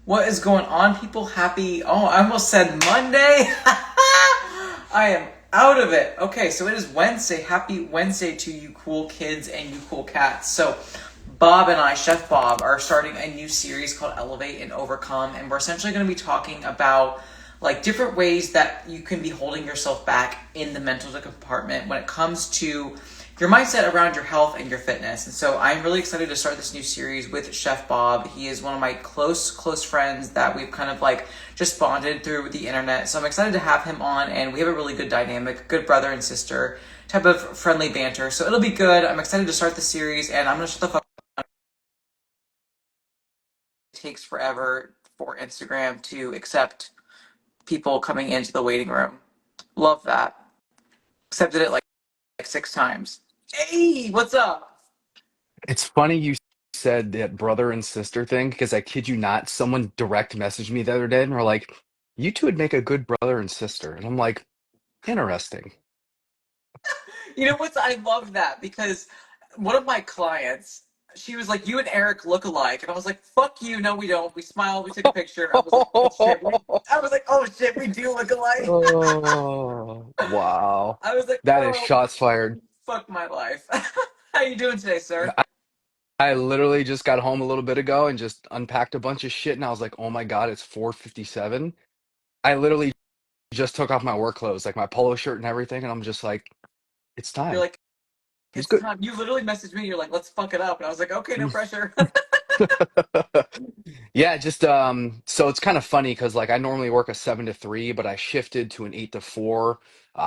What is going on, people? I almost said Monday. I am out of it. Okay, so it is Wednesday. Happy Wednesday to you cool kids and you cool cats. So, Bob and I, Chef Bob, are starting a new series called Elevate and Overcome, and we're essentially going to be talking about like different ways that you can be holding yourself back in the mental compartment when it comes to your mindset around your health and your fitness. And so I'm really excited to start this new series with Chef Bob. He is one of my close friends that we've kind of like just bonded through the internet. So I'm excited to have him on, and we have a really good dynamic, good brother and sister type of friendly banter. So it'll be good. I'm excited to start the series, and I'm gonna shut the fuck up. It takes forever for Instagram to accept people coming into the waiting room. Love that. Accepted it like 6 times. Hey, what's up? It's funny you said that brother and sister thing because I kid you not, someone direct messaged me the other day and were like, "You two would make a good brother and sister." And I'm like, "Interesting." You know what? I love that because one of my clients, she was like, "You and Eric look alike," and I was like, "Fuck you! No, we don't." We smiled. We took a picture. I was like, "Oh shit!" I was like, "Oh shit! We do look alike." Oh, wow. I was like, That is "Oh, shots fired. fuck my life." How you doing today, sir? I literally just got home a little bit ago and just unpacked a bunch of shit and I was like, "Oh my God, it's 4:57." I literally just took off my work clothes, like my polo shirt and everything, and I'm just like, "It's You're time." like, It was "It's good. time." You literally messaged me. You're like, "Let's fuck it up," and I was like, "Okay, no pressure." Yeah, just so it's kind of funny because like I normally work a 7 to 3, but I shifted to an 8 to 4,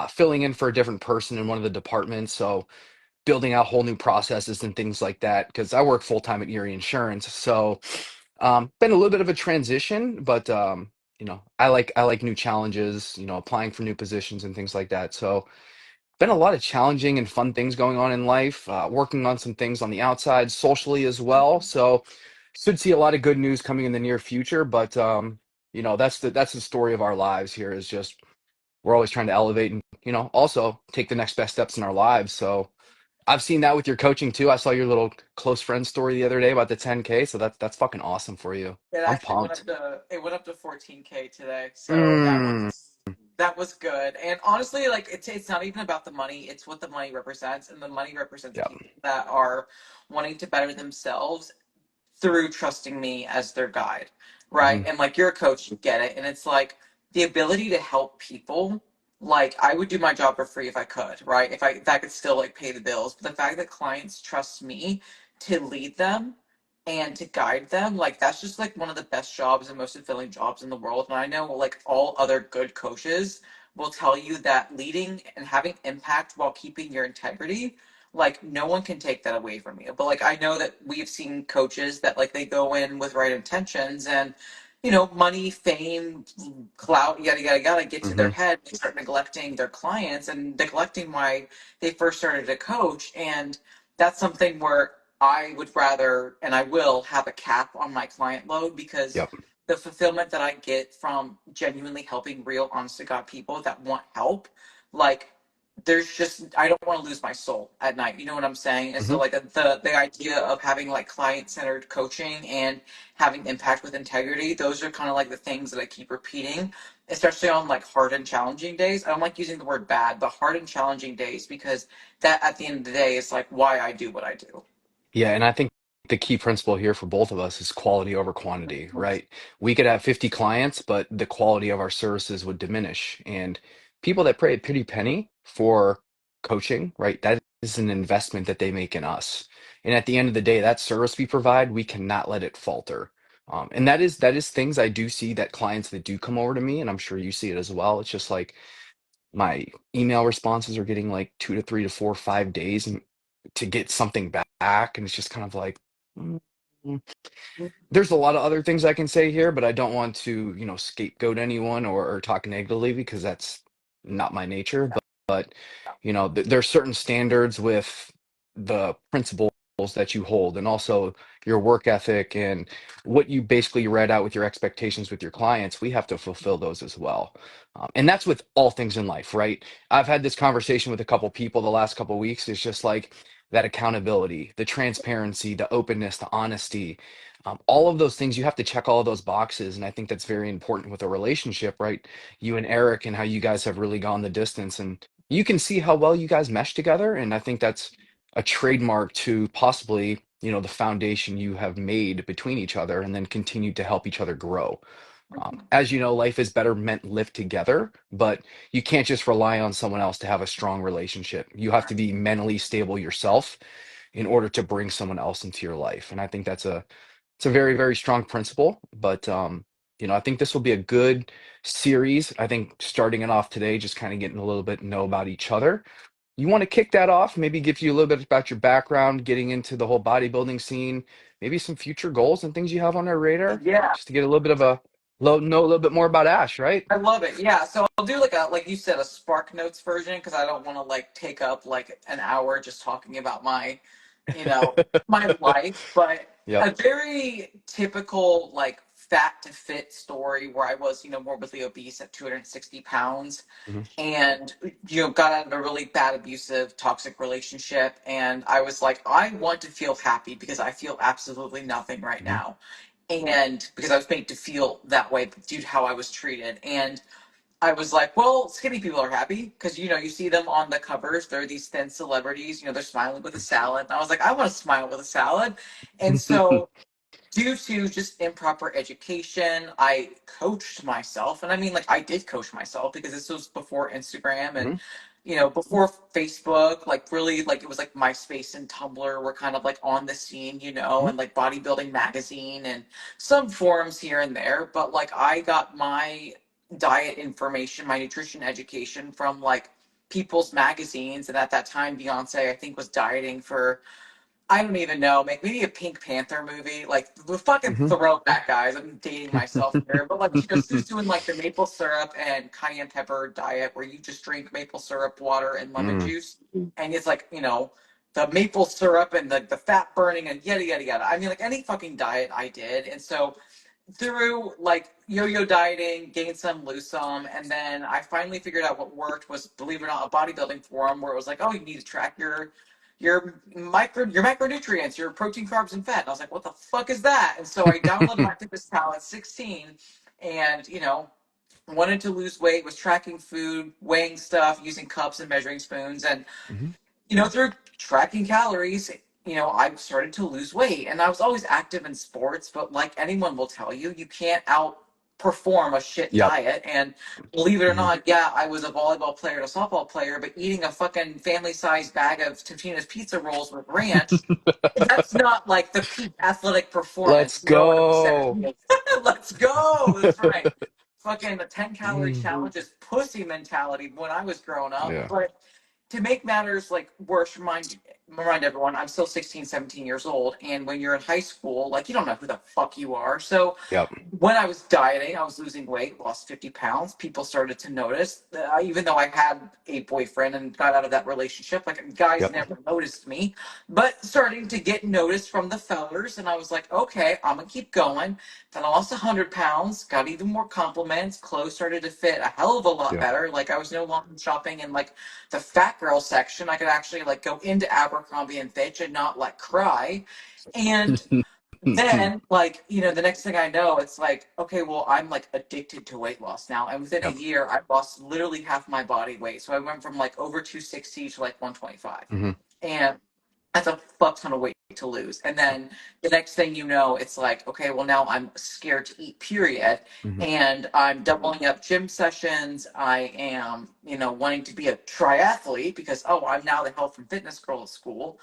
filling in for a different person in one of the departments. So building out whole new processes and things like that because I work full time at Erie Insurance. So been a little bit of a transition, but I like new challenges, applying for new positions and things like that. So been a lot of challenging and fun things going on in life, working on some things on the outside socially as well. So should see a lot of good news coming in the near future. But that's the story of our lives here is just we're always trying to elevate and also take the next best steps in our lives. So I've seen that with your coaching too. I saw your little close friend story the other day about the 10K. So that's fucking awesome for you. It I'm actually pumped. went up to 14K today, so Mm, that was good. And honestly, like it's not even about the money; it's what the money represents, and the money represents yeah. people that are wanting to better themselves through trusting me as their guide, right? Hmm. And like you're a coach, you get it, and it's like the ability to help people. Like I would do my job for free if I could, right? If I could still like pay the bills, but the fact that clients trust me to lead them and to guide them, like that's just like one of the best jobs and most fulfilling jobs in the world. And I know like all other good coaches will tell you that leading and having impact while keeping your integrity, like no one can take that away from you. But like I know that we've seen coaches that like they go in with right intentions, and money, fame, clout, yada get to their Hmm. head. They start neglecting their clients and neglecting why they first started to coach. And that's something where I would rather, and I will, have a cap on my client load, because Yep. the fulfillment that I get from genuinely helping real, honest to God people that want help, like there's just I don't want to lose my soul at night. You know what I'm saying? And so Hmm. like the idea of having like client centered coaching and having impact with integrity, those are kind of like the things that I keep repeating, especially on like hard and challenging days. I don't like using the word bad, but hard and challenging days, because that at the end of the day is like why I do what I do. Yeah, and I think the key principle here for both of us is quality over quantity, right? We could have 50 clients, but the quality of our services would diminish. And people that pay a pretty penny for coaching, right, that is an investment that they make in us. And at the end of the day, that service we provide, we cannot let it falter. And that is things I do see that clients that do come over to me, and I'm sure you see it as well. It's just like my email responses are getting like 2 to 3 to 4, 5 days to get something back, and it's just kind of like mm, mm. There's a lot of other things I can say here, but I don't want to, scapegoat anyone or talk negatively because that's not my nature. But there's certain standards with the principles that you hold, and also your work ethic and what you basically read out with your expectations with your clients. We have to fulfill those as well, and that's with all things in life, right? I've had this conversation with a couple people the last couple weeks. It's just like that accountability, the transparency, the openness, the honesty. All of those things, you have to check all of those boxes. And I think that's very important with a relationship, right? You and Eric, and how you guys have really gone the distance. And you can see how well you guys mesh together. And I think that's a trademark to possibly, the foundation you have made between each other and then continue to help each other grow. As you know, life is better meant lived together, but you can't just rely on someone else to have a strong relationship. You have to be mentally stable yourself in order to bring someone else into your life. And I think it's a very, very strong principle. But I think this will be a good series. I think starting it off today, just kind of getting a little bit know about each other. You want to kick that off, maybe give you a little bit about your background, getting into the whole bodybuilding scene, maybe some future goals and things you have on our radar, Yeah, just to get a little bit of a know a little bit more about Ash, right? I love it. Yeah, so I'll do like you said, a Spark Notes version because I don't want to like take up like an hour just talking about you know, my life, but Yep. a very typical like fat to fit story where I was, morbidly obese at 260 pounds Hmm. and got out of a really bad abusive toxic relationship, and I was like, I want to feel happy because I feel absolutely nothing right Hmm. now, and because I was made to feel that way due to how I was treated. And I was like, well, skinny people are happy because you see them on the covers. They're these thin celebrities. They're smiling with a salad. And I was like, I want to smile with a salad. And so, due to just improper education, I coached myself. And I mean, like, I did coach myself because this was before Instagram and, Hmm. before Facebook. Like, really, like, it was like MySpace and Tumblr were kind of like on the scene, Hmm. and like Bodybuilding Magazine and some forums here and there. But, like, I got my diet information, my nutrition education from like people's magazines. And at that time, Beyonce, I think, was dieting for I don't even know, maybe a Pink Panther movie. Like the fucking Hmm. throwback, guys. I'm dating myself here, but like she was doing like the maple syrup and cayenne pepper diet, where you just drink maple syrup, water, and lemon Mm. juice, and it's like the maple syrup and the fat burning and yada yada yada. I mean, like any fucking diet I did, and so through like yo-yo dieting, gained some, lose some, and then I finally figured out what worked was, believe it or not, a bodybuilding forum where it was like, oh, you need to track your micronutrients, your protein, carbs, and fat. And I was like, what the fuck is that? And so I downloaded my fitness pal at 16, and wanted to lose weight, was tracking food, weighing stuff, using cups and measuring spoons, and Hmm. through tracking calories, I started to lose weight. And I was always active in sports, but like anyone will tell you, you can't outperform a shit Yep. diet. And believe it or Hmm. not, yeah, I was a volleyball player and a softball player, but eating a fucking family sized bag of Totino's pizza rolls with ranch, that's not like the peak athletic Let's performance. You know what I'm go. saying? Let's go. That's right. Fucking the 10-calorie Mm. challenge is pussy mentality when I was growing up. Yeah. But to make matters like worse, remind everyone, I'm still 16, 17 years old. And when you're in high school, like you don't know who the fuck you are. So Yep. when I was dieting, I was losing weight, lost 50 pounds. People started to notice, even though I had a boyfriend and got out of that relationship, like guys Yep. never noticed me, but starting to get noticed from the fellers. And I was like, okay, I'm going to keep going. Then I lost 100 pounds, got even more compliments. Clothes started to fit a hell of a lot Yep. better. Like I was no longer shopping in like the fat girl section. I could actually like go into Abercrombie and Fitch and not like cry. And then like the next thing I know, it's like, okay, well, I'm like addicted to weight loss now, and within a Yep. year I lost literally half my body weight. So I went from like over 260 to like 125, Hmm. and that's a fuck ton of weight to lose. And then the next thing you know, it's like, okay, well, now I'm scared to eat, period. Hmm. And I'm doubling up gym sessions. I am, wanting to be a triathlete because, oh, I'm now the health and fitness girl at school.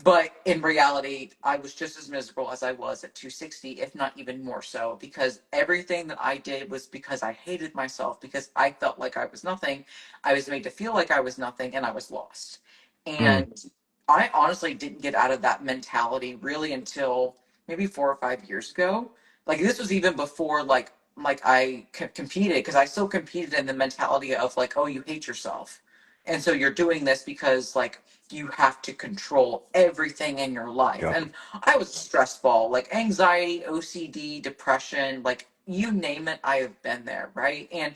But in reality, I was just as miserable as I was at 260, if not even more so, because everything that I did was because I hated myself, because I felt like I was nothing. I was made to feel like I was nothing, and I was lost. Mm. And I honestly didn't get out of that mentality really until maybe 4 or 5 years ago. Like this was even before like I competed, because I still competed in the mentality of like, oh, you hate yourself, and so you're doing this because like you have to control everything in your life. Yep. And I was a stress ball, like anxiety, OCD, depression, like you name it, I have been there, right? And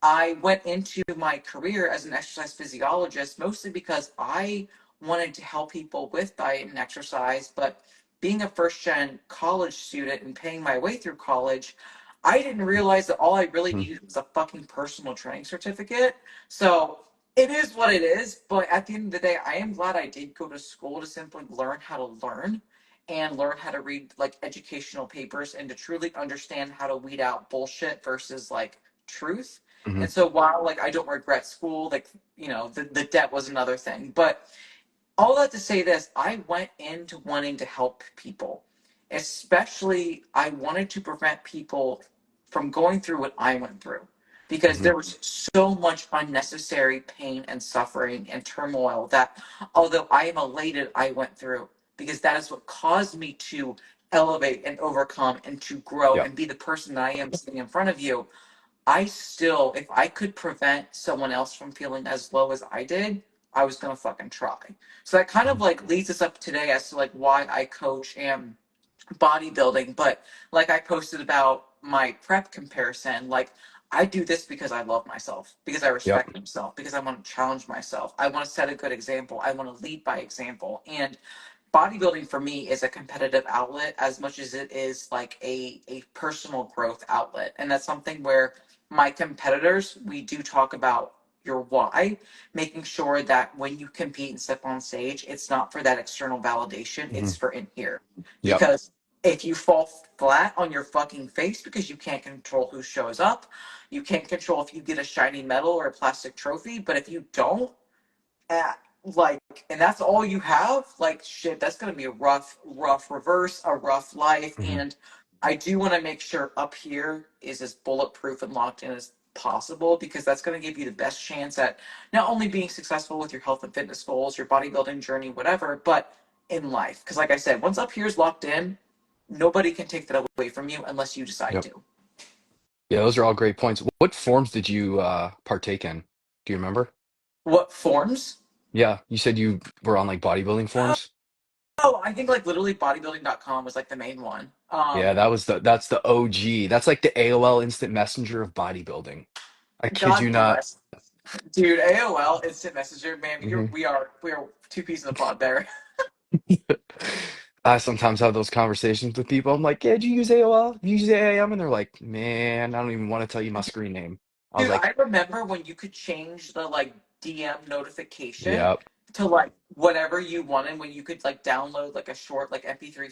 I went into my career as an exercise physiologist mostly because I wanted to help people with diet and exercise, but being a first gen college student and paying my way through college, I didn't realize that all I really Mhm. needed was a fucking personal training certificate. So it is what it is. But at the end of the day, I am glad I did go to school to simply learn how to learn and learn how to read like educational papers and to truly understand how to weed out bullshit versus like truth. And Mhm. so while like I don't regret school, like the debt was another thing. But all that to say this, I went into wanting to help people. Especially, I wanted to prevent people from going through what I went through because Mhm. there was so much unnecessary pain and suffering and turmoil that, although I am elated, I went through because that is what caused me to elevate and overcome and to grow Yep. and be the person that I am sitting in front of you. I still, if I could prevent someone else from feeling as low as I did, I was gonna fucking try. So that kind of Mhm. like leads us up today as to like why I coach and bodybuilding. But like I posted about my prep comparison, like I do this because I love myself, because I Yep. respect myself, because I want to challenge myself. I want to set a good example. I want to lead by example. And bodybuilding for me is a competitive outlet as much as it is like a personal growth outlet. And that's something where my competitors, we do talk about your why, making sure that when you compete and step on stage, it's not for that external validation, it's Mhm. for in here. Yep. Because if you fall flat on your fucking face because you can't control who shows up, you can't control if you get a shiny medal or a plastic trophy, but if you don't, at, like, and that's all you have, like, shit, that's gonna be a rough reverse, a rough life. Mhm. And I do want to make sure up here is as bulletproof and locked in as possible because that's going to give you the best chance at not only being successful with your health and fitness goals, your bodybuilding journey, whatever, but in life. Because, like I said, once up here is locked in, nobody can take that away from you unless you decide Yep. to. Yeah, those are all great points. What forms did you partake in? Do you remember? What forms? Yeah, you said you were on like bodybuilding forums. Oh, I think like literally bodybuilding.com was like the main one. Yeah, that's the OG. That's like the AOL Instant Messenger of bodybuilding. I kid you God not. bless. Dude, AOL Instant Messenger, man, Hmm. we are two peas in a pod there. I sometimes have those conversations with people. I'm like, yeah, do you use AOL? Do you use AIM? And they're like, man, I don't even want to tell you my screen name. I was Dude, like, I remember when you could change the like DM notification yeah. to like whatever you wanted when you could like download like a short like MP3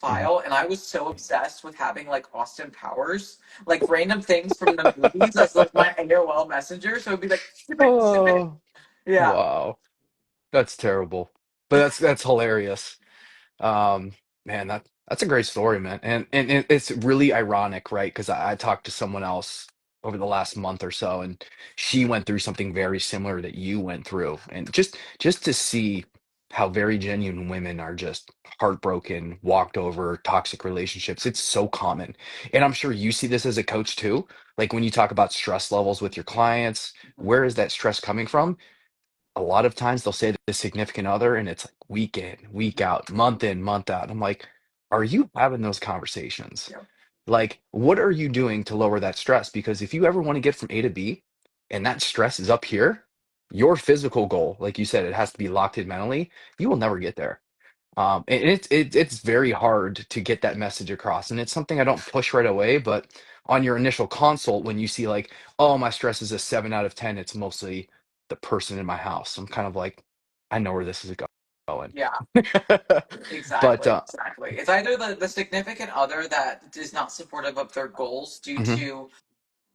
Mhm. file, and I was so obsessed with having like Austin Powers, like random things from the movies as like my AOL messenger, so it'd be like zip it. Oh, Yeah. wow. That's terrible. But that's hilarious. Um, Man, that's a great story, man. And it's really ironic, right? Because I talked to someone else over the last month or so, and she went through something very similar that you went through. And just to see how very genuine women are just heartbroken, walked over, toxic relationships, it's so common. And I'm sure you see this as a coach too. Like when you talk about stress levels with your clients, where is that stress coming from? A lot of times they'll say the significant other and it's like week in, week out, month in, month out. I'm like, are you having those conversations? Yeah. Like, what are you doing to lower that stress? Because if you ever want to get from A to B and that stress is up here, your physical goal, like you said, it has to be locked in mentally, you will never get there. And it's very hard to get that message across, and it's something I don't push right away. But on your initial consult, when you see like, oh, my stress is a 7 out of 10, it's mostly the person in my house. I'm kind of like, I know where this is going. Yeah. But Exactly, exactly. It's either the significant other that is not supportive of their goals due mhm, to,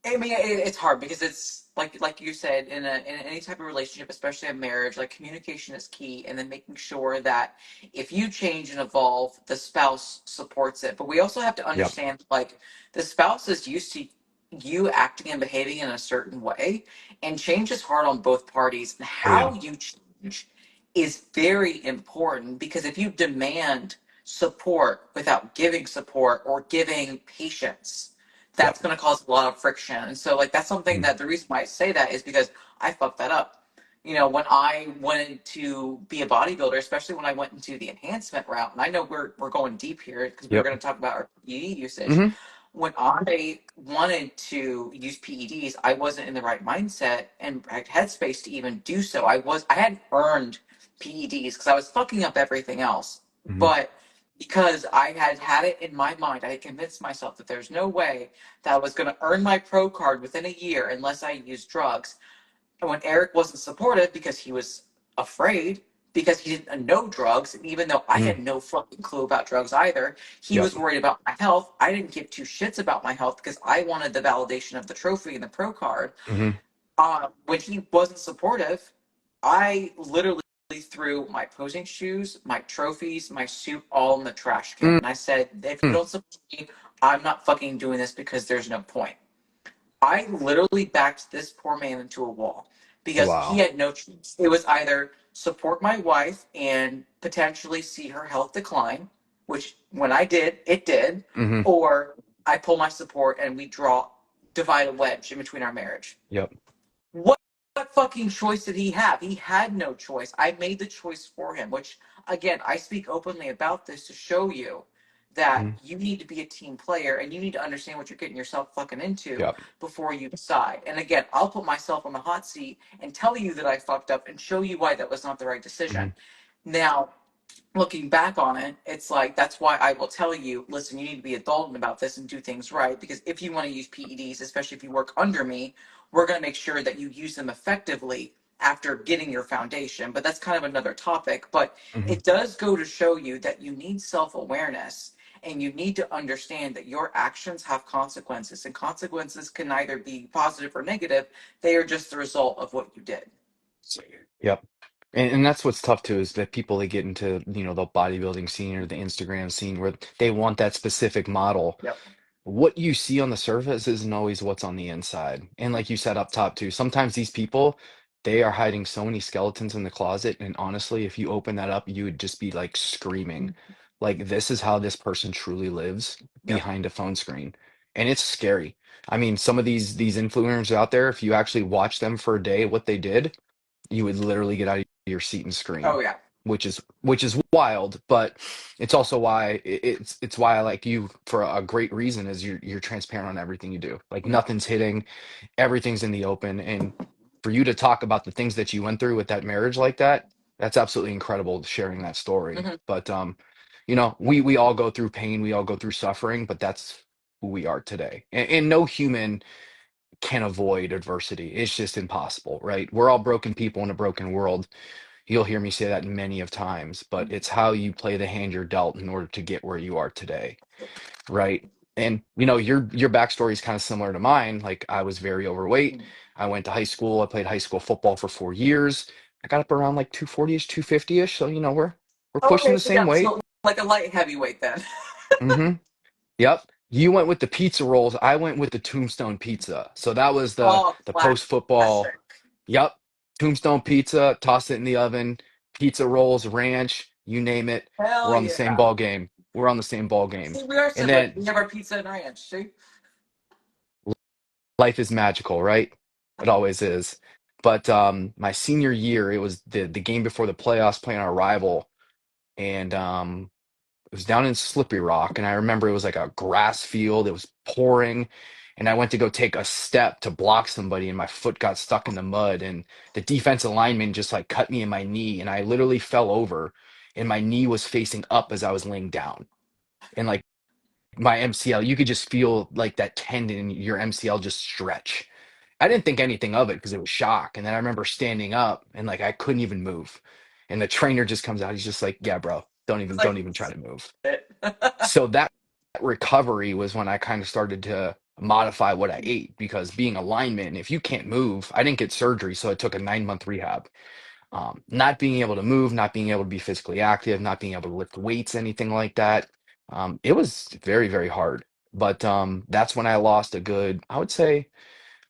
I mean, it's hard because it's like you said in any type of relationship, especially a marriage, like communication is key, and then making sure that if you change and evolve, the spouse supports it. But we also have to yep, understand like the spouse is used to you acting and behaving in a certain way, and change is hard on both parties. And oh yeah, how you change is very important because if you demand support without giving support or giving patience, yep, that's going to cause a lot of friction. And so, like, that's something mhm, that the reason why I say that is because I fucked that up. When I wanted to be a bodybuilder, especially when I went into the enhancement route, and I know we're going deep here because we were yep, going to talk about our PED usage. hmm, When I wanted to use PEDs, I wasn't in the right mindset and right headspace to even do so. I hadn't earned PEDs because I was fucking up everything else. hmm, But because I had had it in my mind. I had convinced myself that there's no way that I was going to earn my pro card within a year unless I used drugs. And when Eric wasn't supportive because he was afraid, because he didn't know drugs, and even though I Mm, had no fucking clue about drugs either, he yep. was worried about my health. I didn't give two shits about my health because I wanted the validation of the trophy and the pro card. Hmm. When he wasn't supportive, I literally threw my posing shoes, my trophies, my suit all in the trash can. Mm, And I said, if you mm. don't support me, I'm not fucking doing this because there's no point. I literally backed this poor man into a wall because he Wow. had no choice. It was either support my wife and potentially see her health decline, which when I did, it did, Hmm. or I pull my support and we divide a wedge in between our marriage. Yep. What fucking choice did he have? He had no choice. I made the choice for him, which again, I speak openly about this to show you that Mm, you need to be a team player and you need to understand what you're getting yourself fucking into yep. before you decide. And again, I'll put myself on the hot seat and tell you that I fucked up and show you why that was not the right decision. Hmm. Now, looking back on it, it's like that's why I will tell you, listen, you need to be adult about this and do things right. Because if you want to use PEDs, especially if you work under me, we're going to make sure that you use them effectively after getting your foundation. But that's kind of another topic. But Hmm. it does go to show you that you need self awareness and you need to understand that your actions have consequences, and consequences can either be positive or negative. They are just the result of what you did. Yep. And that's what's tough too is that people they get into, the bodybuilding scene or the Instagram scene where they want that specific model. Yep. What you see on the surface isn't always what's on the inside. And like you said up top too, sometimes these people, they are hiding so many skeletons in the closet. And honestly, if you open that up, you would just be like screaming, like, this is how this person truly lives Yep. behind a phone screen. And it's scary. I mean, some of these influencers out there, if you actually watch them for a day, what they did, you would literally get out of your seat and Oh scream, yeah. which is wild, but it's also why it's why I like you for a great reason is you're transparent on everything you do. Like Yep. nothing's hitting, everything's in the open, and for you to talk about the things that you went through with that marriage like that, that's absolutely incredible sharing that story. Hmm. But we all go through pain, we all go through suffering, but that's who we are today. And no human can avoid adversity. It's just impossible, right? We're all broken people in a broken world. You'll hear me say that many of times, but it's how you play the hand you're dealt in order to get where you are today, right? And your backstory is kind of similar to mine. Like I was very overweight. I went to high school. I played high school football for 4 years. I got up around like 240-ish, 250-ish. So we're pushing Okay, the so same yeah, weight. so like a light heavyweight then. Hmm. Yep. You went with the pizza rolls. I went with the Tombstone pizza. So that was the Oh, the post football. classic. Yep. Tombstone pizza, toss it in the oven, pizza rolls, ranch, you name it. We're Hell on the same yeah. ball game. We're on the same ball game. See, we are And similar. then We have our pizza and ranch. See? life is magical, right? It always is. But my senior year, it was the game before the playoffs playing our rival. And it was down in Slippery Rock, and I remember it was like a grass field. It was pouring, and I went to go take a step to block somebody, and my foot got stuck in the mud, and the defensive lineman just like cut me in my knee, and I literally fell over, and my knee was facing up as I was laying down, and like my MCL, you could just feel like that tendon in your MCL just stretch. I didn't think anything of it because it was shock, and then I remember standing up and like I couldn't even move, and the trainer just comes out. He's just like, "Yeah, bro, don't It's even like don't even try to move." it. So that recovery was when I kind of started to modify what I ate because being a lineman, if you can't move, I didn't get surgery, so it took a 9-month rehab. Not being able to move, not being able to be physically active, not being able to lift weights, anything like that. It was very, very hard. But that's when I lost a good, I would say,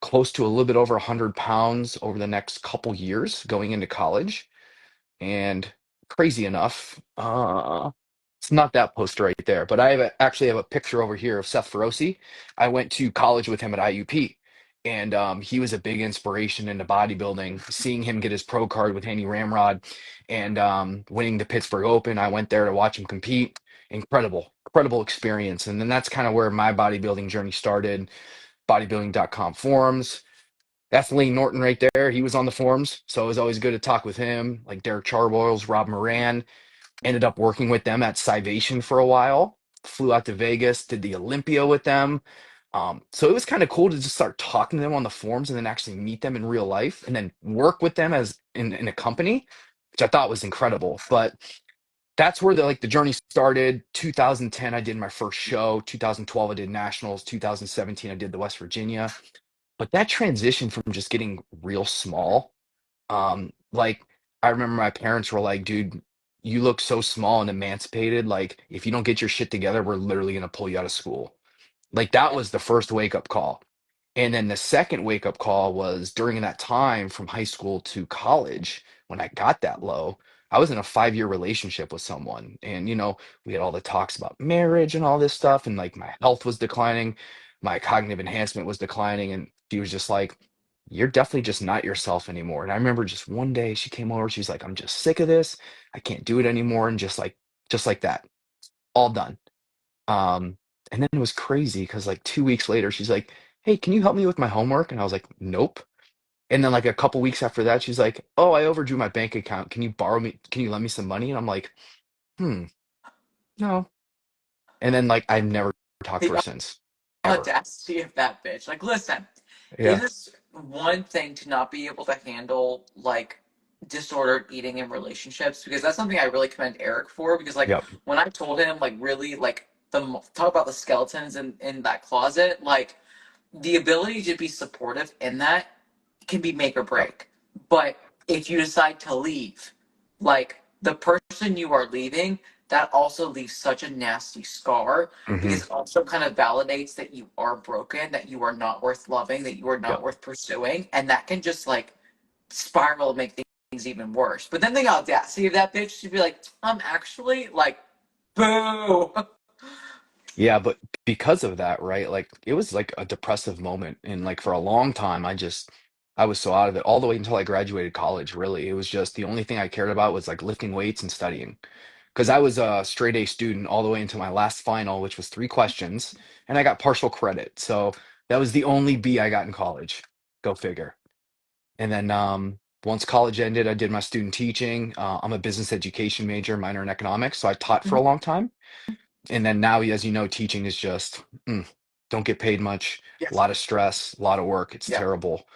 close to a little bit over 100 pounds over the next couple years going into college. And crazy enough, it's not that poster right there, but actually have a picture over here of Seth Feroce. I went to college with him at IUP, and he was a big inspiration into bodybuilding. Seeing him get his pro card with Handy Ramrod and winning the Pittsburgh Open, I went there to watch him compete. Incredible, incredible experience. And then that's kind of where my bodybuilding journey started. Bodybuilding.com forums. That's Lee Norton right there. He was on the forums, so it was always good to talk with him. Like Derek Charboils, Rob Moran. Ended up working with them at Civation for a while. Flew out to Vegas, did the Olympia with them. So it was kind of cool to just start talking to them on the forums and then actually meet them in real life and then work with them as in a company, which I thought was incredible. But that's where the journey started. 2010, I did my first show. 2012, I did nationals. 2017, I did the West Virginia. But that transition from just getting real small, like I remember my parents were like, dude, you look so small and emancipated. Like, if you don't get your shit together, we're literally gonna pull you out of school. Like that was the first wake up call. And then the second wake up call was during that time from high school to college when I got that low. I was in a 5-year relationship with someone. And, we had all the talks about marriage and all this stuff. And like my health was declining, my cognitive enhancement was declining. And she was just like, you're definitely just not yourself anymore. And I remember just one day she came over, she's like, I'm just sick of this. I can't do it anymore. And just like that, all done. Um, and then it was crazy because like 2 weeks later, she's like, "Hey, can you help me with my homework?" And I was like, "Nope." And then like a couple weeks after that, she's like, "Oh, I overdrew my bank account. Can you borrow me? Can you lend me some money?" And I'm like, "Hmm, no." And then like I've never talked to her The since, ever. audacity of that bitch. Like, listen, it Yeah. is one thing to not be able to handle like disordered eating in relationships, because that's something I really commend Eric for. Because like Yep. when I told him like really like talk about the skeletons in that closet, like the ability to be supportive in that can be make or Yep. break. But if you decide to leave, like the person you are leaving, that also leaves such a nasty scar, Hmm. because it also kind of validates that you are broken, that you are not worth loving, that you are not Yep. worth pursuing, and that can just like spiral and make things even worse. But then the audacity of that bitch to be like, I'm actually like, boo. Yeah, but because of that, right? Like it was like a depressive moment, and like for a long time, I was so out of it all the way until I graduated college. Really, it was just the only thing I cared about was like lifting weights and studying. Because I was a straight A student all the way into my last final, which was 3 questions, and I got partial credit. So that was the only B I got in college. Go figure. And then once college ended, I did my student teaching. I'm a business education major, minor in economics, so I taught for a long time. And then now, as you know, teaching is just don't get paid much, a Yes. lot of stress, a lot of work. It's Yeah. terrible.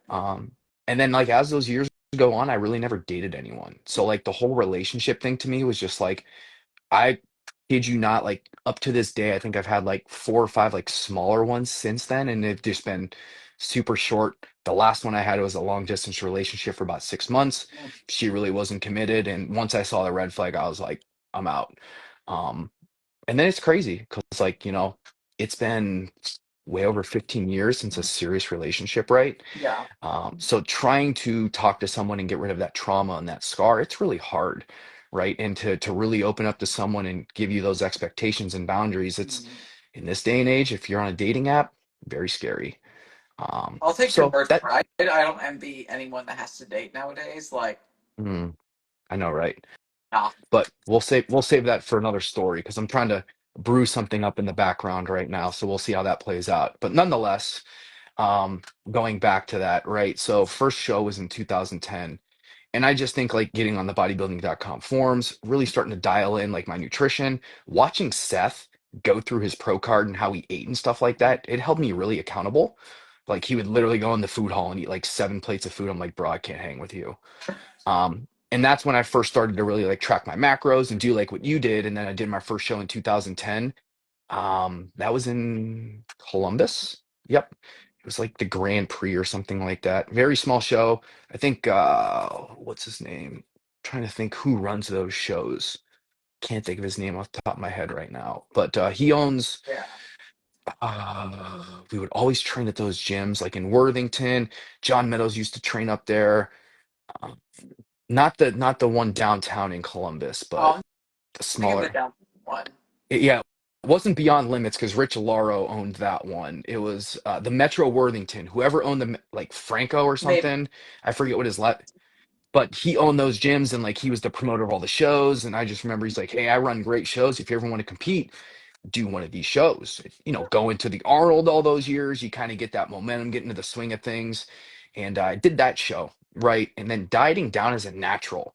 Um, and then like as those years go on, I really never dated anyone. So like the whole relationship thing to me was just like I kid you not, like up to this day, I think I've had like 4 or 5 like smaller ones since then, and they've just been super short. The last one I had was a long distance relationship for about 6 months. She really wasn't committed, and once I saw the red flag, I was like, I'm out. Um, and then it's crazy because like it's been way over 15 years since a serious relationship, right? Yeah. So trying to talk to someone and get rid of that trauma and that scar, it's really hard, right? And to really open up to someone and give you those expectations and boundaries, it's Mhm. in this day and age, if you're on a dating app, very scary. I'll take your So word that for it. I don't envy anyone that has to date nowadays. Like, mm, I know, right? nah. But we'll save that for another story because I'm trying to brew something up in the background right now. So we'll see how that plays out. But nonetheless, um, going back to that, right? So first show was in 2010. And I just think like getting on the bodybuilding.com forums, really starting to dial in like my nutrition, watching Seth go through his pro card and how he ate and stuff like that, it held me really accountable. Like he would literally go in the food hall and eat like 7 plates of food. I'm like, bro, I can't hang with you. And that's when I first started to really like track my macros and do like what you did. And then I did my first show in 2010. That was in Columbus. Yep. It was like the Grand Prix or something like that. Very small show. I think what's his name? Trying to think who runs those shows. Can't think of his name off the top of my head right now. But he owns Yeah. we would always train at those gyms like in Worthington. John Meadows used to train up there. Um, not the one downtown in Columbus, but I'm the thinking of the smaller. down one. Yeah, it wasn't Beyond Limits because Rich Laro owned that one. It was the Metro Worthington. Whoever owned like Franco or Maybe. something. I forget what his but he owned those gyms and like he was the promoter of all the shows. And I just remember he's like, "Hey, I run great shows. If you ever want to compete, do one of these shows." Go into the Arnold all those years, you kind of get that momentum, get into the swing of things. And I did that show, right? And then dieting down as a natural,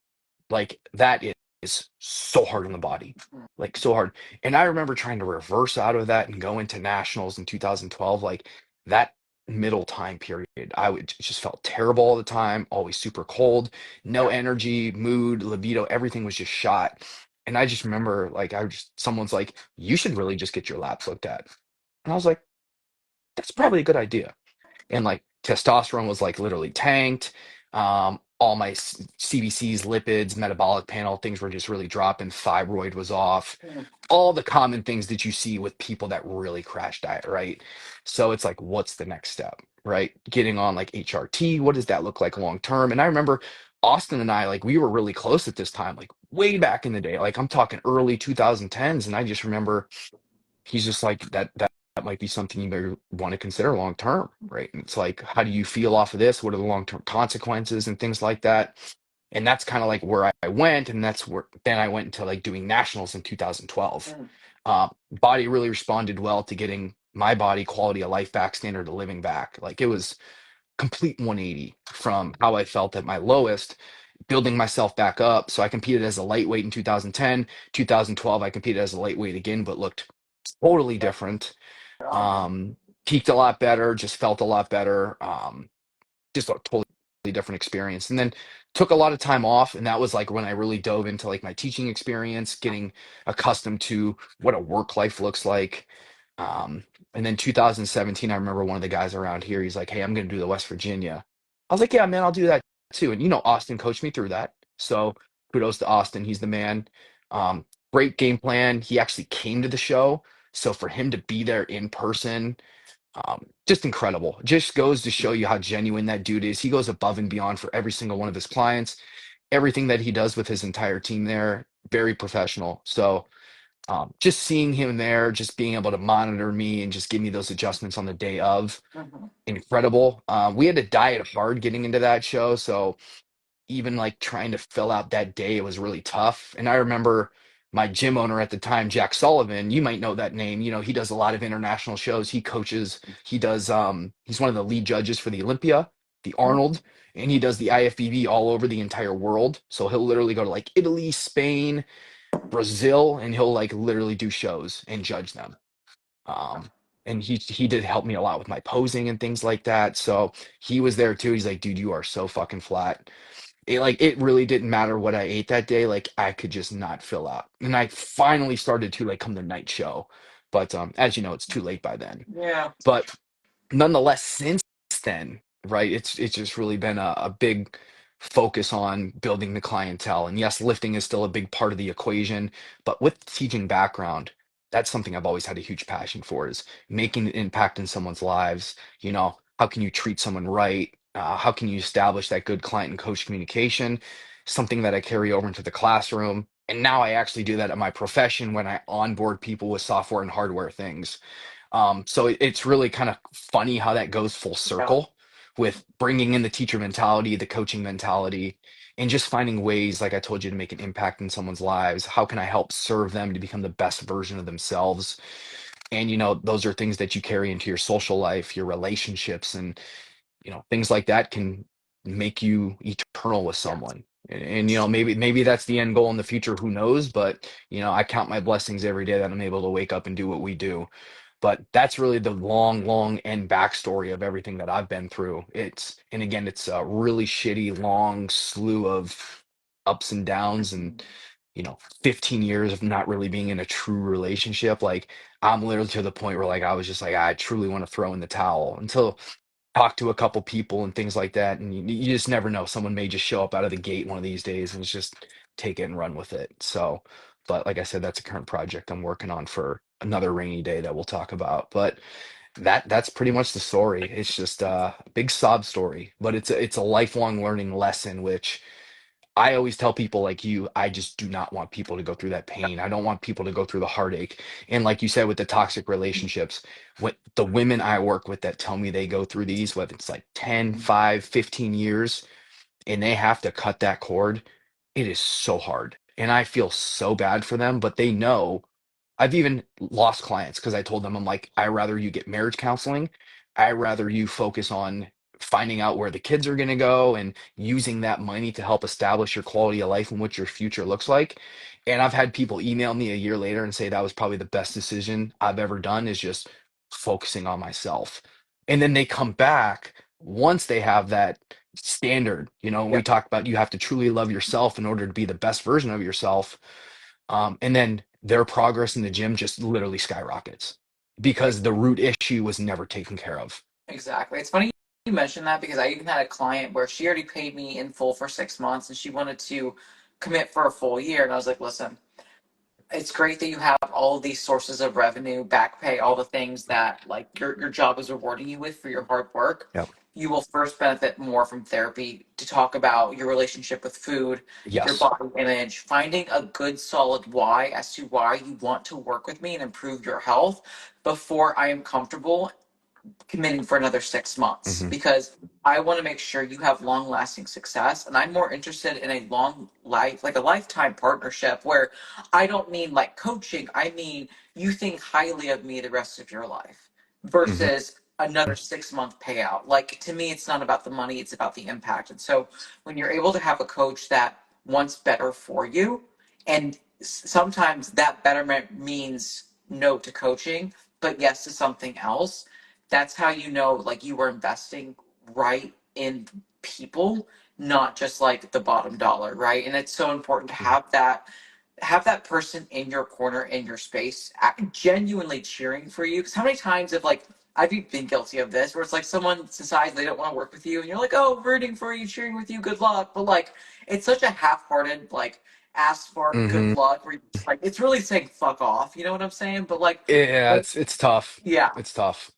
like that is so hard on the body, like so hard. And I remember trying to reverse out of that and go into nationals in 2012, like that middle time period. I would just felt terrible all the time, always super cold, no Yeah. energy, mood, libido, everything was just shot. And I just remember like someone's like, you should really just get your labs looked at. And I was like, that's Yeah. probably a good idea. And like testosterone was like literally tanked. All my CBCs, lipids, metabolic panel, things were just really dropping. Thyroid was off. Mm. All the common things that you see with people that really crash diet, right? So it's like, what's the next step, right? Getting on like HRT, what does that look like long term? And I remember Austin and I, like, we were really close at this time, like way back in the day. Like, I'm talking early 2010s. And I just remember he's just like that might be something you may want to consider long term, right? And it's like, how do you feel off of this? What are the long term consequences and things like that? And that's kind of like where I went, and that's where then I went into like doing nationals in 2012. Mm. Body really responded well to getting my body quality of life back, standard of living back. Like it was complete 180 from how I felt at my lowest, building myself back up. So I competed as a lightweight in 2010, 2012. I competed as a lightweight again, but looked totally different. um Peaked a lot better, just felt a lot better. Just a totally different experience, and then took a lot of time off, and that was like when I really dove into like my teaching experience, getting accustomed to what a work life looks like. um and then 2017, I remember one of the guys around here, he's like, hey, I'm going to do the West Virginia. I was like, yeah, man, I'll do that too. And Austin coached me through that, so kudos to Austin, he's the man. um Great game plan. He actually came to the show, so for him to be there in person, just incredible. Just goes to show you how genuine that dude is. He goes above and beyond for every single one of his clients. Everything that he does with his entire team there, very professional. So just seeing him there, just being able to monitor me and just give me those adjustments on the day of, Mhm. incredible. We had to diet hard getting into that show, so even like trying to fill out that day, it was really tough. And I remember my gym owner at the time, Jack Sullivan, you might know that name. He does a lot of international shows. He coaches, he does, he's one of the lead judges for the Olympia, the Arnold, and he does the IFBB all over the entire world. So he'll literally go to like Italy, Spain, Brazil, and he'll like literally do shows and judge them. Um, and he did help me a lot with my posing and things like that. So he was there too. He's like, dude, you are so fucking flat. It really didn't matter what I ate that day. Like I could just not fill out. And I finally started to like come the night show. But as you know, it's too late by then. Yeah. But nonetheless, since then, right, it's just really been a big focus on building the clientele. And yes, lifting is still a big part of the equation, but with teaching background, that's something I've always had a huge passion for, is making an impact in someone's lives. How can you treat someone right? How can you establish that good client and coach communication? Something that I carry over into the classroom. And now I actually do that at my profession when I onboard people with software and hardware things. So it's really kind of funny how that goes full Yeah. circle with bringing in the teacher mentality, the coaching mentality, and just finding ways, like I told you, to make an impact in someone's lives. How can I help serve them to become the best version of themselves? And, those are things that you carry into your social life, your relationships, and, things like that can make you eternal with Yeah. someone. And, maybe that's the end goal in the future. Who knows? But, I count my blessings every day that I'm able to wake up and do what we do. But that's really the long, long end backstory of everything that I've been through. And again, it's a really shitty, long slew of ups and downs, and, 15 years of not really being in a true relationship. Like, I'm literally to the point where, like, I was just like, I truly want to throw in the towel, until talk to a couple people and things like that. And you just never know. Someone may just show up out of the gate one of these days, and it's just take it and run with it. So, but like I said, that's a current project I'm working on for another rainy day that we'll talk about. But that's pretty much the story. It's just a big sob story, but it's a lifelong learning lesson, which I always tell people like you, I just do not want people to go through that pain. I don't want people to go through the heartache. And like you said, with the toxic relationships, what the women I work with that tell me they go through these, whether it's like 10, 5, 15 years, and they have to cut that cord, it is so hard. And I feel so bad for them, but they know. I've even lost clients because I told them, I'm like, I rather you get marriage counseling. I rather you focus on finding out where the kids are going to go and using that money to help establish your quality of life and what your future looks like. And I've had people email me a year later and say that was probably the best decision I've ever done, is just focusing on myself. And then they come back once they have that standard, Yeah. we talk about you have to truly love yourself in order to be the best version of yourself. And then their progress in the gym just literally skyrockets because the root issue was never taken care of. Exactly. It's funny you mentioned that because I even had a client where she already paid me in full for 6 months and she wanted to commit for a full year. And I was like, listen, it's great that you have all of these sources of revenue, back pay, all the things that like your job is rewarding you with for your hard work. Yep. You will first benefit more from therapy to talk about your relationship with food, your Yes. body image, finding a good solid why as to why you want to work with me and improve your health before I am comfortable committing for another 6 months Hmm. because I want to make sure you have long lasting success. And I'm more interested in a long life, like a lifetime partnership where I don't mean like coaching, I mean you think highly of me the rest of your life Hmm. versus another 6 month payout. Like to me, it's not about the money, it's about the impact. And so when you're able to have a coach that wants better for you, and sometimes that betterment means no to coaching, but yes to something else, that's how you know like you were investing right in people, not just like the bottom dollar, right? And it's so important to have that person in your corner, in your space, genuinely cheering for you. Because how many times have like I've been guilty of this, where it's like someone decides they don't want to work with you, and you're like, oh, rooting for you, cheering with you, good luck. But like, it's such a half-hearted like ass fart, good Hmm. luck. Where it's like it's really saying fuck off. You know what I'm saying? But like, Yeah, when, it's tough. yeah, It's tough.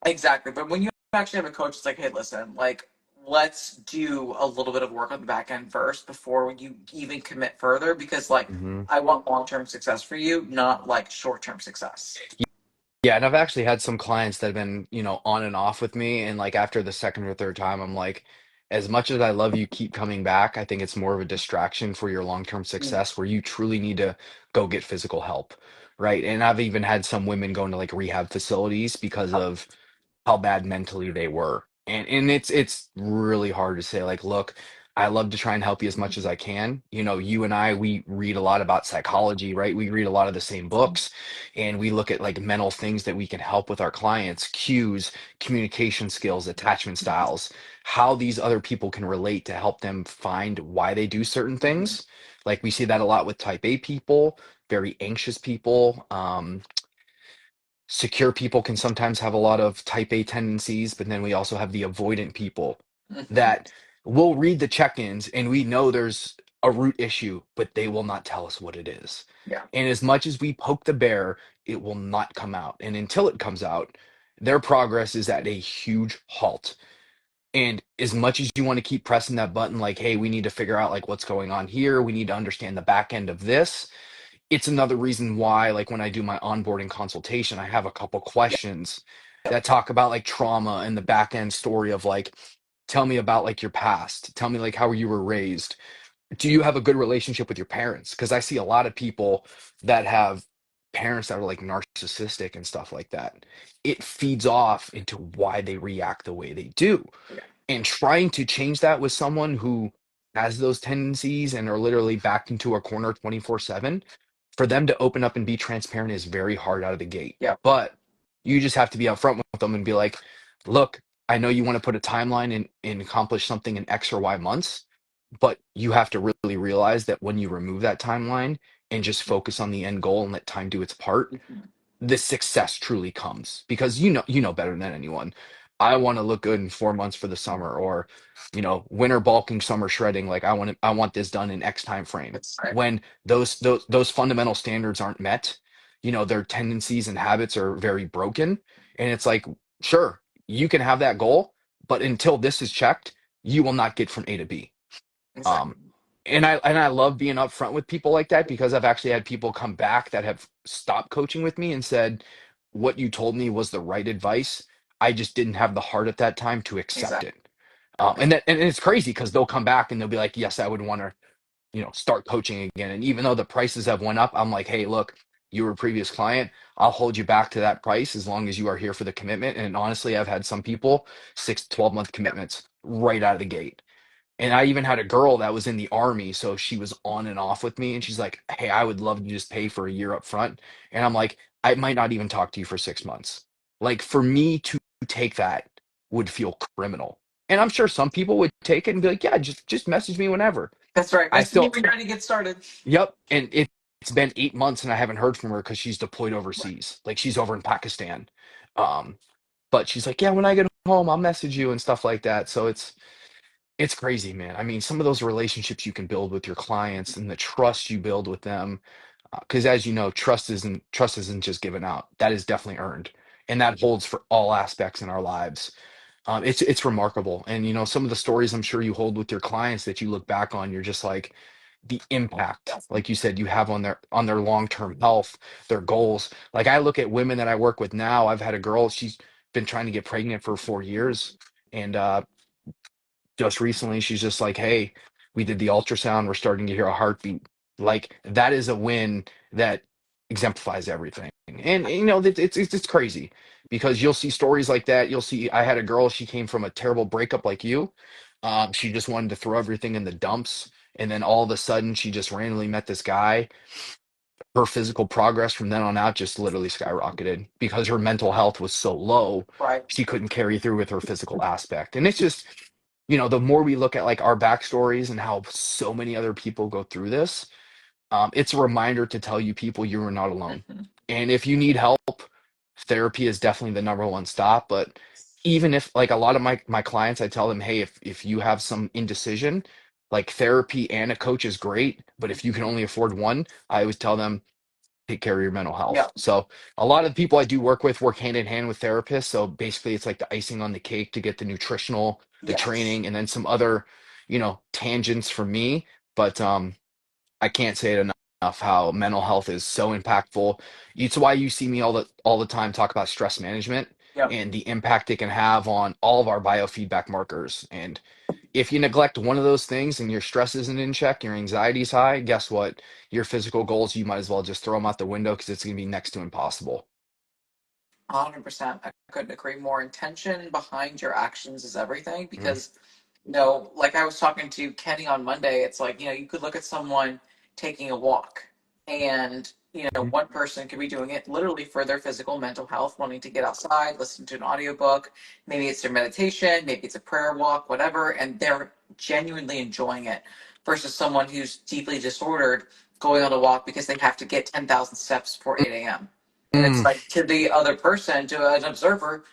exactly. But when you actually have a coach, it's like, hey, listen, like, let's do a little bit of work on the back end first before you even commit further because, like, Hmm. I want long term success for you, not like short term success. Yeah, and I've actually had some clients that have been, on and off with me, and like after the second or third time, I'm like, as much as I love you, keep coming back. I think it's more of a distraction for your long-term Mm. success where you truly need to go get physical help, right? And I've even had some women go into like rehab facilities because of how bad mentally they were. And it's really hard to say like, look, I love to try and help you as much as I can. You and I, we read a lot about psychology, right? We read a lot of the same books and we look at like mental things that we can help with our clients, cues, communication skills, attachment styles, how these other people can relate to help them find why they do certain Mhm. things. Like we see that a lot with type A people, very anxious people. Secure people can sometimes have a lot of type A tendencies, but then we also have the avoidant people Mhm. that will read the check-ins and we know there's a root issue, but they will not tell us what it is. Yeah. And as much as we poke the bear, it will not come out. And until it comes out, their progress is at a huge halt. And as much as you want to keep pressing that button, like, hey, we need to figure out like what's going on here, we need to understand the back end of this, it's another reason why, like when I do my onboarding consultation, I have a couple Yeah. questions that talk about like trauma and the back end story of like, tell me about like your past. Tell me like how you were raised. Do you have a good relationship with your parents? Because I see a lot of people that have parents that are like narcissistic and stuff like that. It feeds off into why they react the way they do, Yeah. and trying to change that with someone who has those tendencies and are literally backed into a corner 24/7, for them to open up and be transparent is very hard out of the gate. Yeah. But you just have to be upfront with them and be like, look, I know you want to put a timeline and accomplish something in X or Y months, but you have to really realize that when you remove that timeline and just focus on the end goal and let time do its part, Mhm. the success truly comes, because you know better than anyone. I want to look good in 4 months for the summer, or winter bulking, summer shredding. Like I want this done in X time frame. That's right. When those fundamental standards aren't met, their tendencies and habits are very broken, and it's like, sure, you can have that goal, but until this is checked, you will not get from A to B. Exactly. um and I love being upfront with people like that, because I've actually had people come back that have stopped coaching with me and said, what you told me was the right advice. I just didn't have the heart at that time to accept Exactly. it. And it's crazy because they'll come back and they'll be like, yes, I would want to, start coaching again. And even though the prices have went up, I'm like, hey, look, you were a previous client, I'll hold you back to that price as long as you are here for the commitment. And honestly, I've had some people 6 to 12 month commitments right out of the gate. And I even had a girl that was in the army, so she was on and off with me, and she's like, "Hey, I would love to just pay for a year up front." And I'm like, "I might not even talk to you for 6 months." Like for me to take that would feel criminal. And I'm sure some people would take it and be like, "Yeah, just message me whenever." That's right. I Message me still, when you're ready to get started. yep. And it's been 8 months and I haven't heard from her because she's deployed Right. overseas. Like she's over in Pakistan. Um, but she's like, "Yeah, when I get home, I'll message you and stuff like that." So it's crazy, man. I mean, some of those relationships you can build with your clients and the trust you build with them, because as you know, trust isn't just given out. That is definitely earned, and that holds for all aspects in our lives. It's remarkable, and some of the stories I'm sure you hold with your clients that you look back on, you're just like the impact, Yes. like you said, you have on their long-term health, their goals. Like I look at women that I work with now. I've had a girl, she's been trying to get pregnant for 4 years, and just recently she's just like, hey, we did the ultrasound, we're starting to hear a heartbeat. Like that is a win that exemplifies everything. And it's crazy because you'll see stories like that. You'll see, I had a girl, she came from a terrible breakup like you. She just wanted to throw everything in the dumps, and then all of a sudden she just randomly met this guy. Her physical progress from then on out just literally skyrocketed because her mental health was so low, Right. she couldn't carry through with her physical aspect. And it's just, the more we look at like our backstories and how so many other people go through this, it's a reminder to tell you people you are not alone. Hmm. And if you need help, therapy is definitely the number one stop. But even if like a lot of my clients, I tell them, hey, if you have some indecision, like therapy and a coach is great, but if you can only afford one, I always tell them take care of your mental Yeah. health. So a lot of the people I do work with work hand in hand with therapists. So basically it's like the icing on the cake to get the nutritional, the Yes. training, and then some other, tangents for me. But I can't say it enough how mental health is so impactful. It's why you see me all the time talk about stress management Yep. and the impact it can have on all of our biofeedback markers. And if you neglect one of those things and your stress isn't in check, your anxiety's high, guess what? Your physical goals, you might as well just throw them out the window because it's going to be next to impossible. 100%. I couldn't agree more. Intention behind your actions is everything Mhm. because, like I was talking to Kenny on Monday, it's like, you could look at someone taking a walk and, Mhm. one person could be doing it literally for their physical, mental health, wanting to get outside, listen to an audiobook. Maybe it's their meditation, maybe it's a prayer walk, whatever, and they're genuinely enjoying it versus someone who's deeply disordered going on a walk because they have to get 10,000 steps before 8 a.m. And it's Mm, like to the other person, to an observer,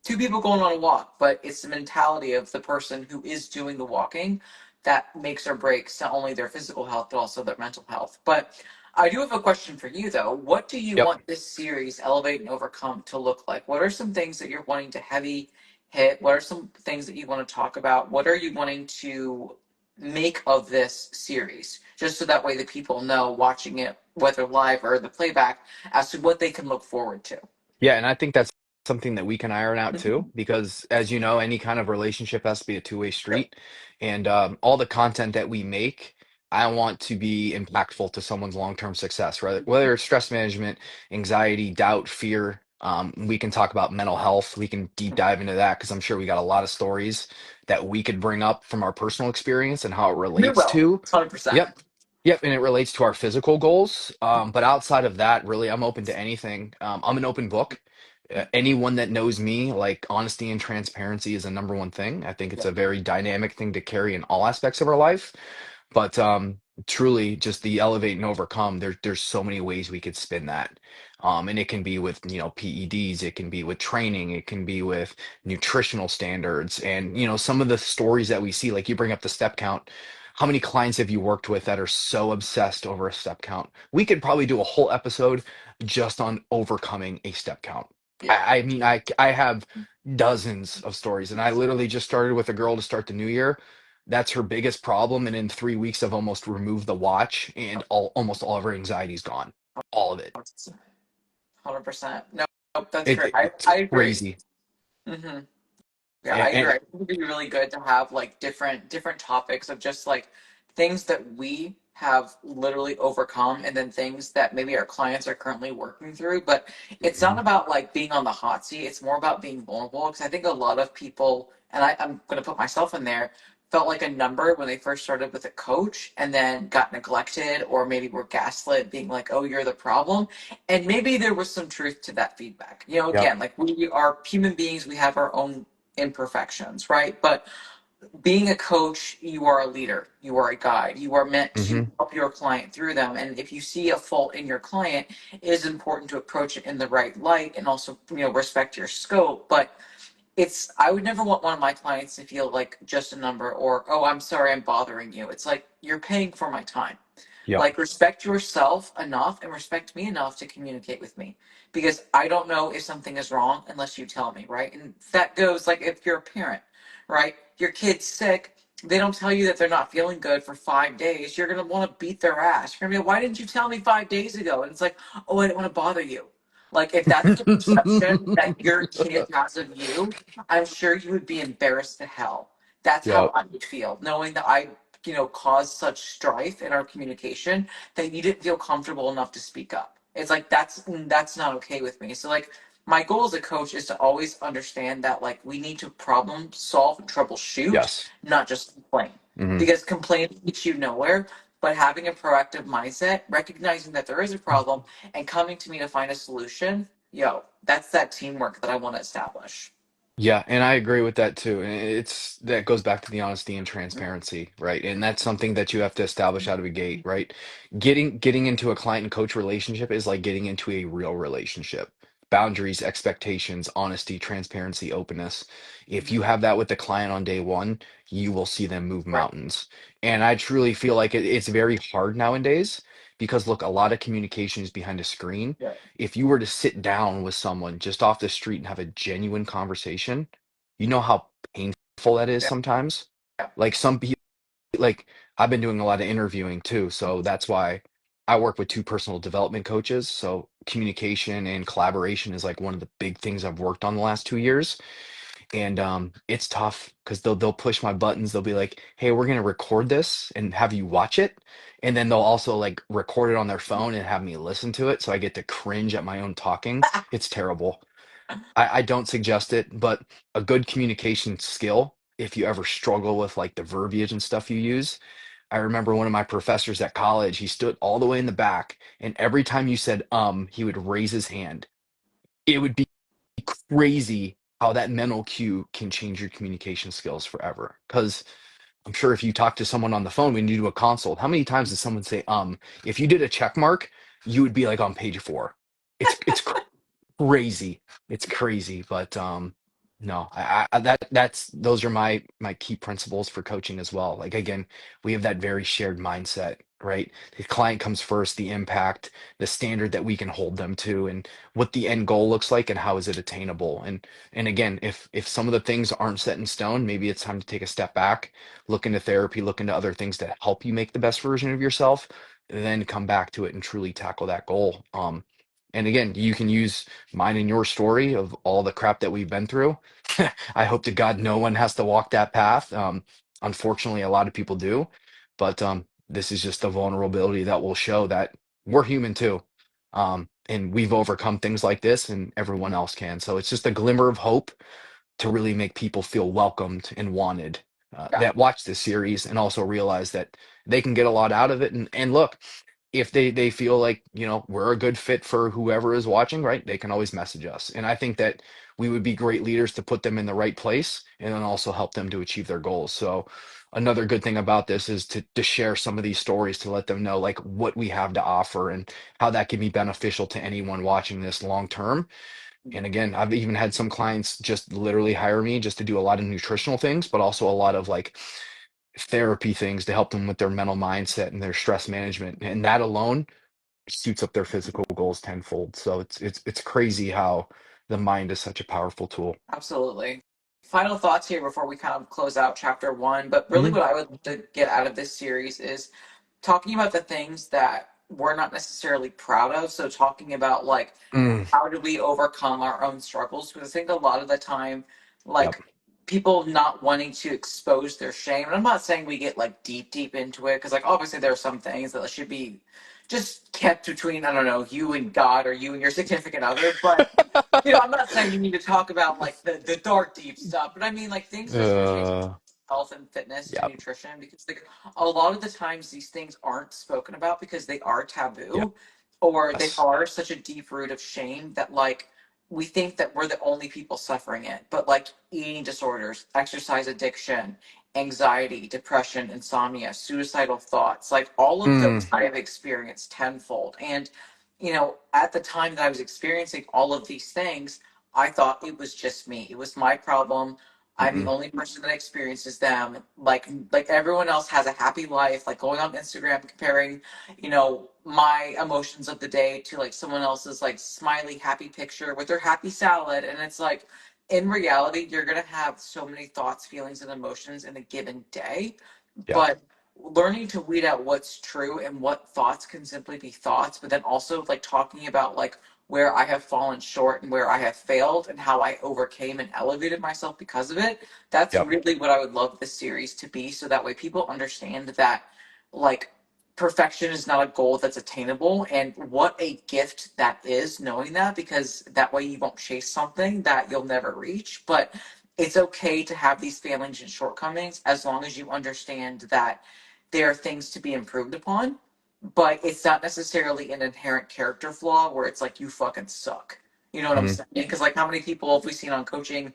two people going on a walk, but it's the mentality of the person who is doing the walking that makes or breaks not only their physical health, but also their mental health. But I do have a question for you, though. What do you yep. want this series, Elevate and Overcome, to look like? What are some things that you're wanting to heavy hit? What are some things that you want to talk about? What are you wanting to make of this series? Just so that way the people know watching it, whether live or the playback, as to what they can look forward to. Yeah, and I think that's something that we can iron out too, Mhm. because as you know, any kind of relationship has to be a two-way Yep. street. And all the content that we make, I want to be impactful to someone's long-term success, whether it's stress management, anxiety, doubt, fear. We can talk about mental health. We can deep dive into that because I'm sure we got a lot of stories that we could bring up from our personal experience and how it We relates will. to. 100%. Yep. Yep, and it relates to our physical goals. But outside of that, really, I'm open to anything. I'm an open book. Anyone that knows me, like honesty and transparency is a number one thing. I think it's Yep. a very dynamic thing to carry in all aspects of our life. But truly, just the elevate and overcome. There's so many ways we could spin that. And it can be with PEDs, it can be with training, it can be with nutritional standards, and some of the stories that we see. Like you bring up the step count. How many clients have you worked with that are so obsessed over a step count? We could probably do a whole episode just on overcoming a step count. Yeah. I mean, I have dozens of stories, and I literally just started with a girl to start the new year. That's her biggest problem, and in 3 weeks, I've almost removed the watch, and almost all of her anxiety's gone, all of it. 100%. No, nope, that's great. It's I agree. crazy. Hmm. Yeah, I And agree. I think it'd be really good to have like different topics of just like things that we have literally overcome and then things that maybe our clients are currently working through. But it's not Mhm. about like being on the hot seat. It's more about being vulnerable because I think a lot of people, and I'm going to put myself in there, felt like a number when they first started with a coach and then got neglected or maybe were gaslit, being like, oh, you're the problem. And maybe there was some truth to that feedback. You know, Yep. again, like we are human beings, we have our own imperfections, right? But being a coach, you are a leader, you are a guide, you are meant to Hmm. help your client through them. And if you see a fault in your client, it is important to approach it in the right light and also, respect your scope. But I would never want one of my clients to feel like just a number or, oh, I'm sorry, I'm bothering you. It's like you're paying for my time. Yep. Like, respect yourself enough and respect me enough to communicate with me because I don't know if something is wrong unless you tell me, right? And that goes like if you're a parent, right? Your kid's sick, they don't tell you that they're not feeling good for 5 days. You're gonna want to beat their ass. You're gonna be like, why didn't you tell me 5 days ago? And it's like, oh, I didn't want to bother you. Like, if that's the perception that your kid has of you, I'm sure you would be embarrassed to hell. That's how Yep. I would feel, knowing that I caused such strife in our communication that you didn't feel comfortable enough to speak up. It's like that's not okay with me. So like my goal as a coach is to always understand that like we need to problem solve and troubleshoot, Yes. not just complain. Hmm. Because complaining gets you nowhere, but having a proactive mindset, recognizing that there is a problem and coming to me to find a solution, that's that teamwork that I want to establish. Yeah, and I agree with that too. And it's that goes back to the honesty and transparency, right? And that's something that you have to establish out of the gate, right? Getting into a client and coach relationship is like getting into a real relationship. Boundaries, expectations, honesty, transparency, openness. If you have that with the client on day one, you will see them move Right. mountains. And I truly feel like it's very hard nowadays because look, a lot of communication is behind a screen. Yeah. If you were to sit down with someone just off the street and have a genuine conversation, you know how painful that is Yeah. sometimes? Yeah. Like some people, like I've been doing a lot of interviewing too, so that's why I work with two personal development coaches. So communication and collaboration is like one of the big things I've worked on the last 2 years. And it's tough because they'll push my buttons. They'll be like, "Hey, we're gonna record this and have you watch it," and then they'll also like record it on their phone and have me listen to it, so I get to cringe at my own talking. It's terrible. I don't suggest it, but a good communication skill, if you ever struggle with like the verbiage and stuff you use. I remember one of my professors at college, he stood all the way in the back, and every time you said he would raise his hand. It would be crazy how that mental cue can change your communication skills forever. Because I'm sure if you talk to someone on the phone when you do a consult, how many times does someone say, if you did a check mark, you would be like on page four. It's crazy. It's crazy, but no, that's those are my key principles for coaching as well. Like again, we have that very shared mindset, right? The client comes first, the impact, the standard that we can hold them to, and what the end goal looks like and how is it attainable. And again, if some of the things aren't set in stone, maybe it's time to take a step back, look into therapy, look into other things that help you make the best version of yourself, and then come back to it and truly tackle that goal. And again, you can use mine and your story of all the crap that we've been through. I hope to God no one has to walk that path. Unfortunately, a lot of people do, but this is just a vulnerability that will show that we're human too. And we've overcome things like this, and everyone else can. So it's just a glimmer of hope to really make people feel welcomed and wanted Yeah. that watch this series and also realize that they can get a lot out of it. And look, if they feel like we're a good fit for whoever is watching, right, they can always message us. And I think that we would be great leaders to put them in the right place and then also help them to achieve their goals. So another good thing about this is to share some of these stories to let them know like what we have to offer and how that can be beneficial to anyone watching this long term. And again, I've even had some clients just literally hire me just to do a lot of nutritional things, but also a lot of like therapy things to help them with their mental mindset and their stress management. And that alone suits up their physical goals tenfold. So it's crazy how the mind is such a powerful tool. Absolutely. Final thoughts here before we kind of close out chapter one. But really, Mhm. what I would like to get out of this series is talking about the things that we're not necessarily proud of. So, talking about like Mm, how do we overcome our own struggles? Because I think a lot of the time, yep. like people not wanting to expose their shame. And I'm not saying we get like deep into it because like obviously there are some things that should be just kept between, I don't know, you and God or you and your significant other. But I'm not saying you need to talk about like the dark deep stuff, but I mean like things just pertaining to uh, health and fitness to yep, nutrition because like a lot of the times these things aren't spoken about because they are yep, taboo or they yes. are such a deep root of shame that like we think that we're the only people suffering it. But like eating disorders, exercise addiction, anxiety, depression, insomnia, suicidal thoughts, like all of those Mm, I have experienced tenfold. And at the time that I was experiencing all of these things, I thought it was just me. It was my problem. I'm the mm-mm, only person that experiences them. Like everyone else has a happy life. Like going on Instagram comparing, my emotions of the day to like someone else's like smiley happy picture with their happy salad, and it's like in reality you're gonna have so many thoughts, feelings, and emotions in a given day, yep, but learning to weed out what's true and what thoughts can simply be thoughts, but then also like talking about like where I have fallen short and where I have failed and how I overcame and elevated myself because of it. That's yep. really what I would love this series to be, so that way people understand that like perfection is not a goal that's attainable, and what a gift that is knowing that, because that way you won't chase something that you'll never reach. But it's okay to have these failings and shortcomings as long as you understand that there are things to be improved upon, but it's not necessarily an inherent character flaw where it's like you fucking suck. You know what I'm Mm, saying? Because like how many people have we seen on coaching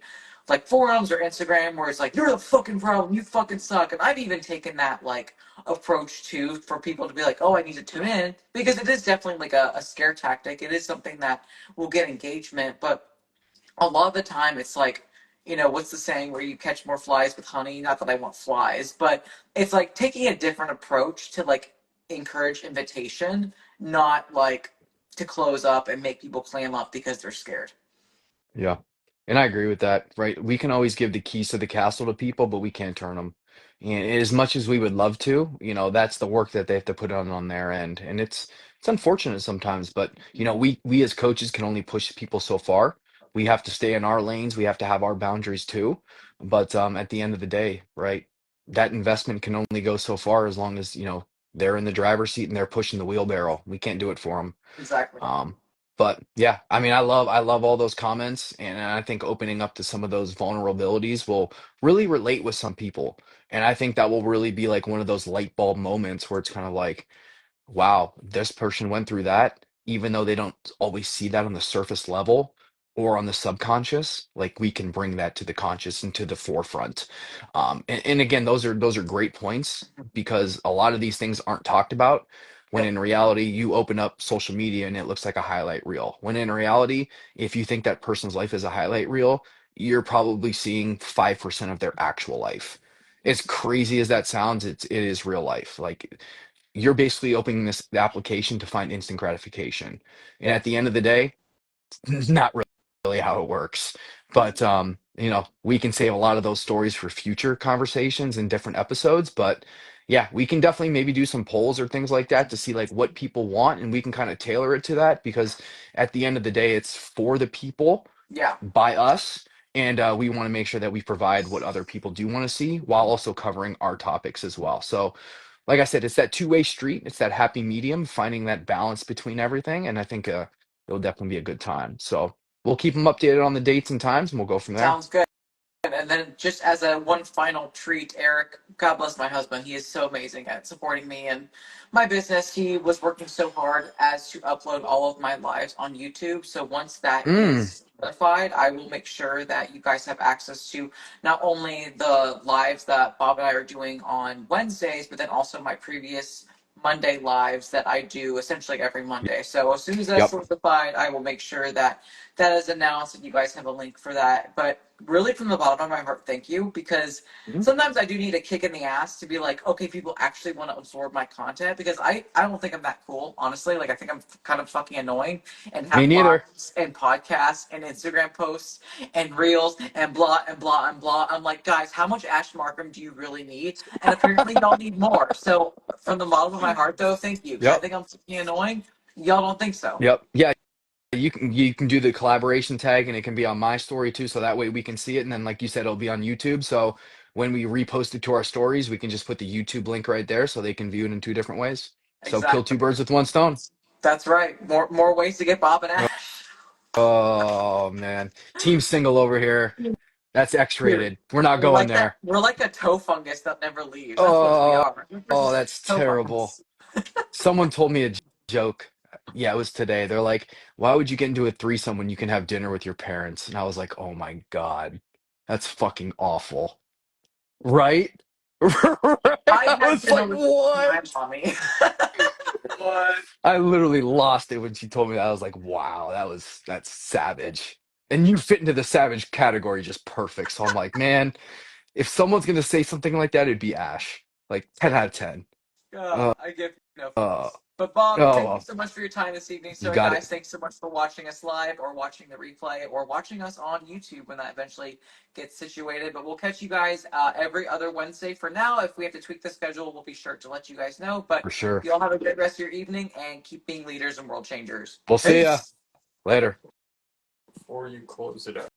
like forums or Instagram where it's like you're the fucking problem, you fucking suck. And I've even taken that like approach too, for people to be like, oh, I need to tune in, because it is definitely like a scare tactic. It is something that will get engagement, but a lot of the time it's like, what's the saying where you catch more flies with honey? Not that I want flies, but it's like taking a different approach to like encourage invitation, not like to close up and make people clam up because they're scared. yeah. And I agree with that, right? We can always give the keys to the castle to people, but we can't turn them. And as much as we would love to, that's the work that they have to put on their end. And it's unfortunate sometimes, but we as coaches can only push people so far. We have to stay in our lanes. We have to have our boundaries too. But at the end of the day, right, that investment can only go so far as long as, they're in the driver's seat and they're pushing the wheelbarrow. We can't do it for them. Exactly. Um, but yeah, I mean, I love all those comments, and I think opening up to some of those vulnerabilities will really relate with some people. And I think that will really be like one of those light bulb moments where it's kind of like, wow, this person went through that, even though they don't always see that on the surface level or on the subconscious, like we can bring that to the conscious and to the forefront. And again, those are great points because a lot of these things aren't talked about. When Yep. in reality, you open up social media and it looks like a highlight reel. When in reality, if you think that person's life is a highlight reel, you're probably seeing 5% of their actual life. As crazy as that sounds, it is real life. Like you're basically opening this the application to find instant gratification. And Yep. at the end of the day, it's not really how it works. But we can save a lot of those stories for future conversations and different episodes. But yeah, we can definitely maybe do some polls or things like that to see like what people want, and we can kind of tailor it to that because at the end of the day, it's for the people Yeah. by us. And we want to make sure that we provide what other people do want to see while also covering our topics as well. So like I said, it's that two-way street. It's that happy medium, finding that balance between everything. And I think it'll definitely be a good time. So we'll keep them updated on the dates and times, and we'll go from there. Sounds good. And then, just as a one final treat, Eric, God bless my husband. He is so amazing at supporting me and my business. He was working so hard as to upload all of my lives on YouTube. So once that Mm, is certified, I will make sure that you guys have access to not only the lives that Bob and I are doing on Wednesdays, but then also my previous Monday lives that I do essentially every Monday. So as soon as that's yep. certified, I will make sure that that is announced and you guys have a link for that. But really, from the bottom of my heart, thank you, because Mhm. sometimes I do need a kick in the ass to be like, okay, people actually want to absorb my content, because I don't think I'm that cool, honestly. Like I think I'm kind of fucking annoying and Me have neither. lives and podcasts and Instagram posts and reels and blah and blah and blah. I'm like, guys, how much Ash Markham do you really need? And apparently y'all need more. So from the bottom of my heart though, thank you. Because I Yep. think I'm fucking annoying. Y'all don't think so. Yep. Yeah. you can do the collaboration tag and it can be on my story too, so that way we can see it. And then, like you said, it'll be on YouTube. So when we repost it to our stories, we can just put the YouTube link right there so they can view it in two different ways. So kill Exactly. two birds with one stone. That's right. More ways to get Bob and Ash. Oh man. Team single over here. That's X Here. rated. We're not We're going like that. there. We're like a toe fungus that never leaves. That's what we Oh, are. We're oh, just that's toe terrible. fungus. Someone told me a joke. Yeah, it was today. They're like, "Why would you get into a threesome when you can have dinner with your parents?" And I was like, "Oh my God. That's fucking awful." Right? Right? I I had was dinner like, with my "What?" mommy. What? I literally lost it when she told me that. I was like, "Wow, that's savage." And you fit into the savage category just perfect. So I'm like, man, if someone's gonna say something like that, it'd be Ash. Like 10 out of 10. I give you no Uh, fucks. But Bob, oh, thank you well, so much for your time this evening. you So got it guys, thanks so much for watching us live or watching the replay or watching us on YouTube when that eventually gets situated. But we'll catch you guys every other Wednesday. For now, if we have to tweak the schedule, we'll be sure to let you guys know. But for sure. you all have a great rest of your evening and keep being leaders and world changers. We'll see ya Peace. later. Before you close it out.